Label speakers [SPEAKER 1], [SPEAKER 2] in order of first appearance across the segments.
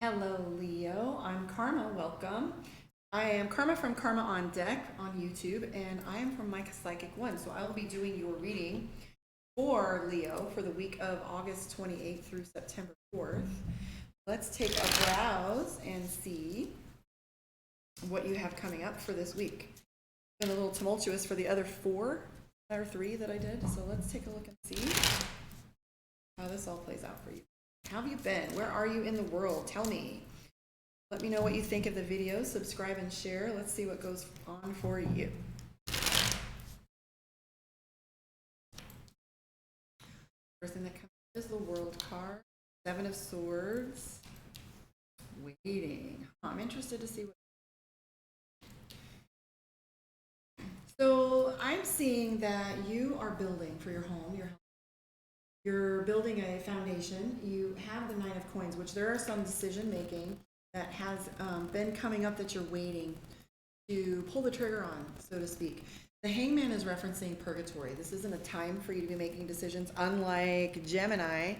[SPEAKER 1] Hello, Leo. I'm Karma. Welcome. I am Karma from Karma on Deck on YouTube, and I am from Micah Psychic One. So I will be doing your reading for Leo for the week of August 28th through September 4th. Let's take a browse and see what you have coming up for this week. It's been a little tumultuous for the other three that I did. So let's take a look and see how this all plays out for you. How have you been? Where are you in the world? Tell me. Let me know what you think of the video. Subscribe and share. Let's see what goes on for you. First thing that comes is the World card. Seven of Swords. Waiting. I'm interested to see what. So I'm seeing that you are building for your home, you're building a foundation. You have the Nine of Coins, which there are some decision making that has been coming up that you're waiting to pull the trigger on, so to speak. The Hangman is referencing purgatory. This isn't a time for you to be making decisions, unlike Gemini,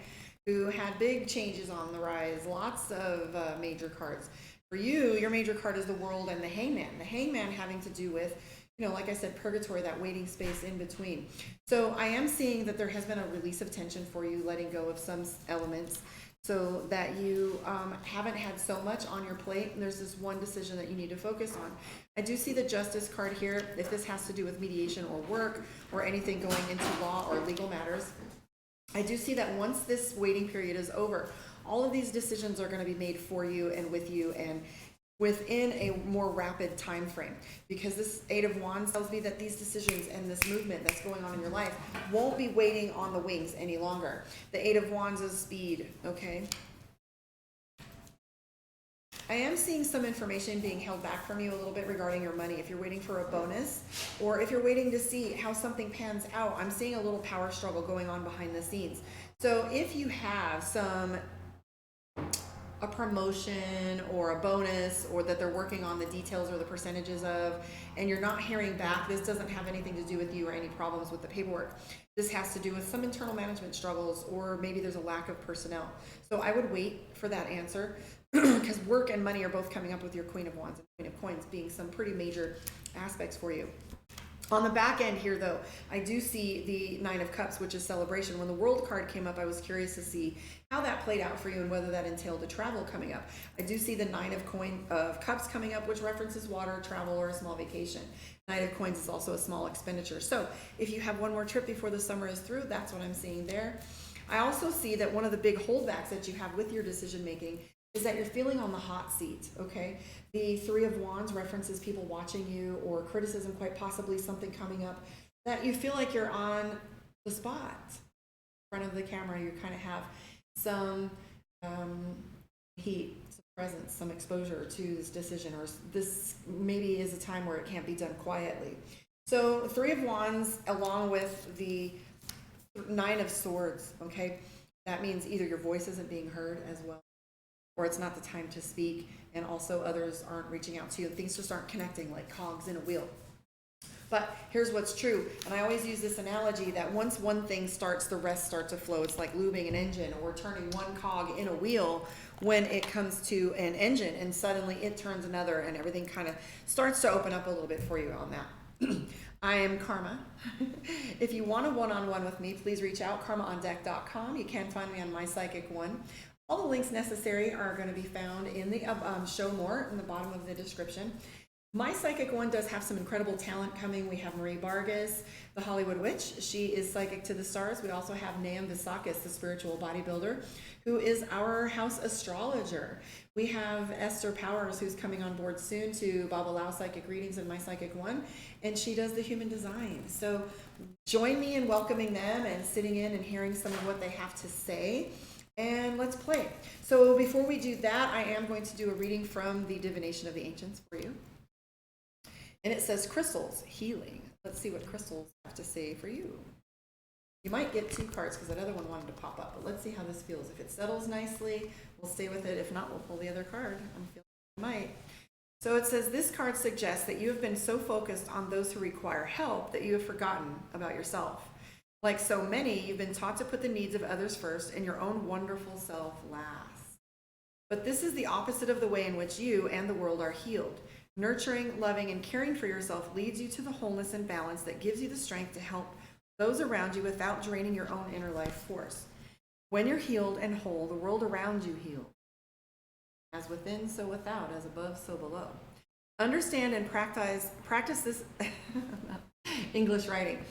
[SPEAKER 1] who had big changes on the rise, lots of major cards. For you, your major card is the World and the Hangman. The Hangman having to do with, like I said, purgatory, that waiting space in between. So I am seeing that there has been a release of tension for you, letting go of some elements so that you haven't had so much on your plate, and there's this one decision that you need to focus on. I do see the Justice card here. If this has to do with mediation or work or anything going into law or legal matters, I do see that once this waiting period is over, all of these decisions are going to be made for you and with you, and within a more rapid time frame, because this Eight of Wands tells me that these decisions and this movement that's going on in your life won't be waiting on the wings any longer. The Eight of Wands is speed, okay? I am seeing some information being held back from you a little bit regarding your money. If you're waiting for a bonus, or if you're waiting to see how something pans out, I'm seeing a little power struggle going on behind the scenes. So if you have a promotion or a bonus, or that they're working on the details or the percentages of, and you're not hearing back, this doesn't have anything to do with you or any problems with the paperwork. This has to do with some internal management struggles, or maybe there's a lack of personnel. So I would wait for that answer because work and money are both coming up with your Queen of Wands and Queen of Coins being some pretty major aspects for you. On the back end here, though, I do see the Nine of Cups, which is celebration. When the World card came up, I was curious to see how that played out for you and whether that entailed a travel coming up. I do see the Nine of Cups coming up, which references water, travel, or a small vacation. Nine of Coins is also a small expenditure. So if you have one more trip before the summer is through, that's what I'm seeing there. I also see that one of the big holdbacks that you have with your decision making is that you're feeling on the hot seat, okay? The Three of Wands references people watching you, or criticism, quite possibly something coming up that you feel like you're on the spot in front of the camera. You kind of have some heat, some presence, some exposure to this decision, or this maybe is a time where it can't be done quietly. So Three of Wands along with the Nine of Swords, okay? That means either your voice isn't being heard as well, or it's not the time to speak, and also others aren't reaching out to you, and things just aren't connecting like cogs in a wheel. But here's what's true, and I always use this analogy that once one thing starts, the rest start to flow. It's like lubing an engine or turning one cog in a wheel when it comes to an engine, and suddenly it turns another, and everything kind of starts to open up a little bit for you on that. I am Karma. If you want a one-on-one with me, please reach out, karmaondeck.com. You can find me on My Psychic One. All the links necessary are going to be found in the show more in the bottom of the description. My Psychic One does have some incredible talent coming. We have Marie Vargas, the Hollywood Witch. She is psychic to the stars. We also have Nahum Visakis, the spiritual bodybuilder, who is our house astrologer. We have Esther Powers, who's coming on board soon to Bob Allow Psychic Readings in My Psychic One, and she does the human design. So join me in welcoming them and sitting in and hearing some of what they have to say. And let's play. So before we do that, I am going to do a reading from the Divination of the Ancients for you. And it says crystals, healing. Let's see what crystals have to say for you. You might get two cards because that other one wanted to pop up, but let's see how this feels. If it settles nicely, we'll stay with it. If not, we'll pull the other card. I'm feeling I might. So it says this card suggests that you have been so focused on those who require help that you have forgotten about yourself. Like so many, you've been taught to put the needs of others first and your own wonderful self last. But this is the opposite of the way in which you and the world are healed. Nurturing, loving, and caring for yourself leads you to the wholeness and balance that gives you the strength to help those around you without draining your own inner life force. When you're healed and whole, the world around you heals. As within, so without, as above, so below. Understand and practice this English writing.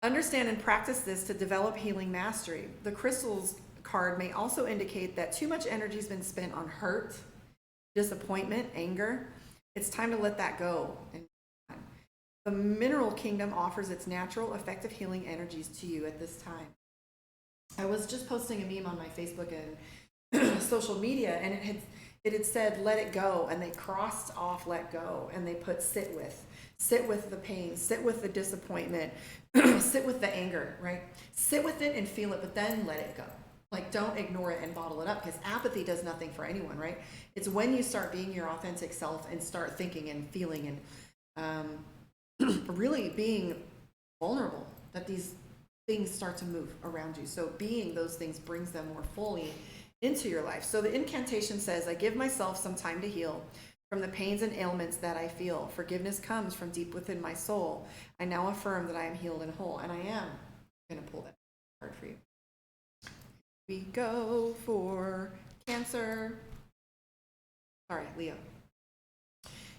[SPEAKER 1] Understand and practice this to develop healing mastery. The crystals card may also indicate that too much energy has been spent on hurt, disappointment, anger. It's time to let that go. The mineral kingdom offers its natural, effective healing energies to you at this time. I was just posting a meme on my Facebook and social media, and it had said, let it go, and they crossed off let go, and they put sit with the pain, sit with the disappointment, sit with the anger, right? Sit with it and feel it, but then let it go. Like, don't ignore it and bottle it up, because apathy does nothing for anyone, right? It's when you start being your authentic self and start thinking and feeling and really being vulnerable that these things start to move around you. So being those things brings them more fully into your life. So the incantation says, I give myself some time to heal from the pains and ailments that I feel. Forgiveness comes from deep within my soul. I now affirm that I am healed and whole. And I am going to pull that card for you. We go for Cancer. Sorry, Leo.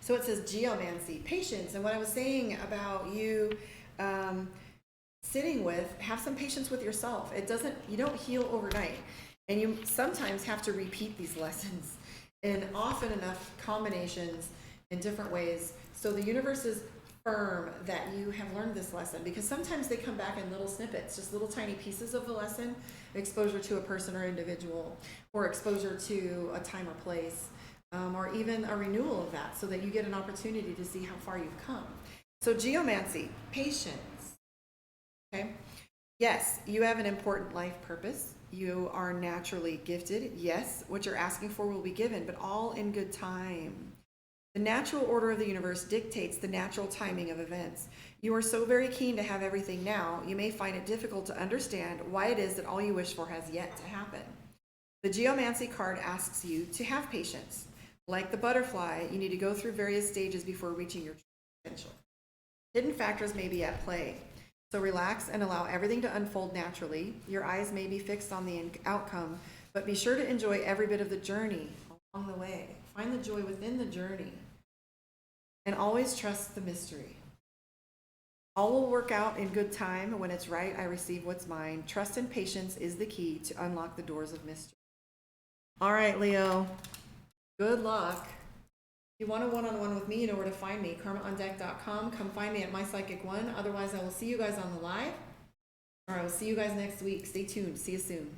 [SPEAKER 1] So it says geomancy, patience. And what I was saying about you sitting with, have some patience with yourself. You don't heal overnight. And you sometimes have to repeat these lessons in often enough combinations in different ways. So the universe is firm that you have learned this lesson, because sometimes they come back in little snippets, just little tiny pieces of the lesson, exposure to a person or individual, or exposure to a time or place, or even a renewal of that, so that you get an opportunity to see how far you've come. So geomancy, patience. Okay. Yes, you have an important life purpose. You are naturally gifted. Yes, what you're asking for will be given, but all in good time. The natural order of the universe dictates the natural timing of events. You are so very keen to have everything now, you may find it difficult to understand why it is that all you wish for has yet to happen. The geomancy card asks you to have patience. Like the butterfly, you need to go through various stages before reaching your potential. Hidden factors may be at play. So relax and allow everything to unfold naturally. Your eyes may be fixed on the outcome, but be sure to enjoy every bit of the journey along the way. Find the joy within the journey. And always trust the mystery. All will work out in good time. When it's right, I receive what's mine. Trust and patience is the key to unlock the doors of mystery. All right, Leo. Good luck. If you want a one-on-one with me, you know where to find me, karmaondeck.com. Come find me at My Psychic One. Otherwise, I will see you guys on the live, or I will see you guys next week. Stay tuned. See you soon.